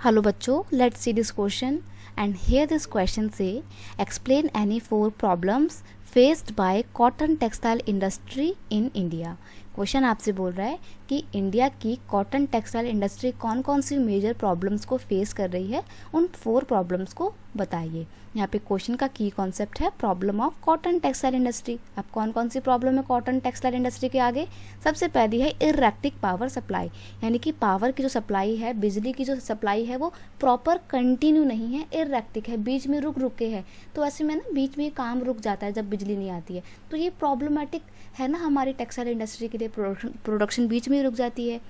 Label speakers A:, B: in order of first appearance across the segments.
A: Hello बच्चों, let's see this question and here this question say explain any four problems faced by cotton textile industry in India। Question आपसे बोल रहा है कि India की cotton textile industry कौन कौन सी मेजर प्रॉब्लम्स को फेस कर रही है, उन 4 प्रॉब्लम्स को बताइए। यहाँ पे क्वेश्चन का की कॉन्सेप्ट है problem of cotton textile industry. अब कौन कौन सी प्रॉब्लम है कॉटन टेक्सटाइल इंडस्ट्री के आगे? सबसे पहली है इरेक्टिक पावर सप्लाई, यानी कि पावर की जो सप्लाई है, बिजली की जो सप्लाई है वो प्रॉपर कंटिन्यू नहीं है, इरेक्टिक है, बीच में रुक रुक के है। तो ऐसे में ना बीच में काम रुक जाता है जब बिजली नहीं आती है, तो ये प्रॉब्लमेटिक है ना हमारी टेक्सटाइल इंडस्ट्री के लिए। प्रोडक्शन बीच में ही रुक जाती है।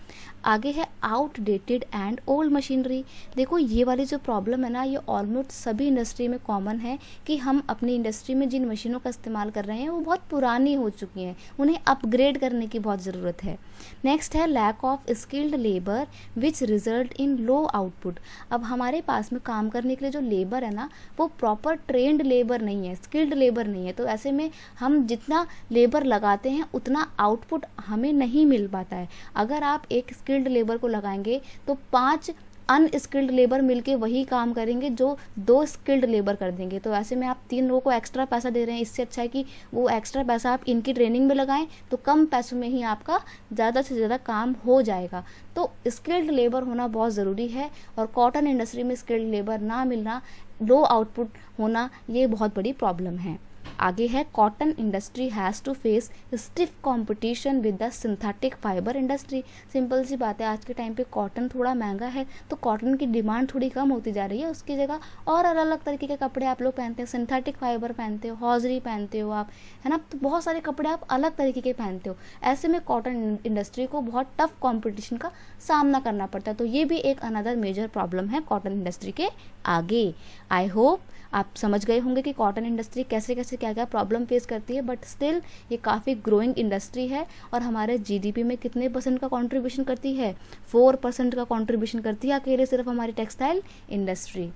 A: आगे है आउटडेटेड एंड ओल्ड मशीनरी। देखो ये वाली जो प्रॉब्लम है ना, ये ऑलमोस्ट सभी इंडस्ट्री में कॉमन है कि हम अपनी इंडस्ट्री में जिन मशीनों का इस्तेमाल कर रहे हैं वो बहुत पुरानी हो चुकी हैं, उन्हें अपग्रेड करने की बहुत ज़रूरत है। नेक्स्ट है lack of skilled labour which result in low output. अब हमारे पास में काम करने के लिए जो लेबर है ना, वो प्रॉपर ट्रेंड लेबर नहीं है, स्किल्ड लेबर नहीं है। तो ऐसे में हम जितना लेबर लगाते हैं उतना आउटपुट हमें नहीं मिल पाता है। अगर आप एक स्किल्ड लेबर को लगाएंगे तो 5 अनस्किल्ड लेबर मिलके वही काम करेंगे जो 2 स्किल्ड लेबर कर देंगे। तो ऐसे में आप 3 लोगों को एक्स्ट्रा पैसा दे रहे हैं, इससे अच्छा है कि वो एक्स्ट्रा पैसा आप इनकी ट्रेनिंग में लगाएं, तो कम पैसों में ही आपका ज़्यादा से ज़्यादा काम हो जाएगा। तो स्किल्ड लेबर होना बहुत ज़रूरी है, और कॉटन इंडस्ट्री में स्किल्ड लेबर ना मिलना, लो आउटपुट होना, ये बहुत बड़ी प्रॉब्लम है। आगे है cotton industry has to face stiff competition with the synthetic fibre industry. Simple सी बात है, आज के टाइम पे कॉटन थोड़ा महंगा है, तो कॉटन की डिमांड थोड़ी कम होती जा रही है। उसकी जगह और अलग अलग तरीके के कपड़े आप लोग पहनते हैं, सिंथेटिक फाइबर पहनते हो, हॉजरी पहनते हो आप, है ना, तो बहुत सारे कपड़े आप अलग तरीके के पहनते हो। ऐसे में कॉटन इंडस्ट्री को बहुत टफ कॉम्पिटिशन का सामना करना पड़ता है। तो ये भी एक अनदर मेजर प्रॉब्लम है कॉटन इंडस्ट्री के आगे। आई होप आप समझ गए होंगे कि कॉटन इंडस्ट्री कैसे कैसे क्या क्या प्रॉब्लम फेस करती है, बट स्टिल ये काफ़ी ग्रोइंग इंडस्ट्री है और हमारे जीडीपी में कितने % का कंट्रीब्यूशन करती है? 4% का कंट्रीब्यूशन करती है अकेले सिर्फ हमारी टेक्सटाइल इंडस्ट्री।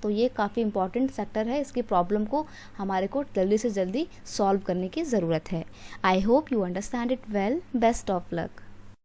A: तो ये काफ़ी इंपॉर्टेंट सेक्टर है, इसकी प्रॉब्लम को हमारे को जल्दी से जल्दी सॉल्व करने की ज़रूरत है। I hope you understand it well. Best of luck.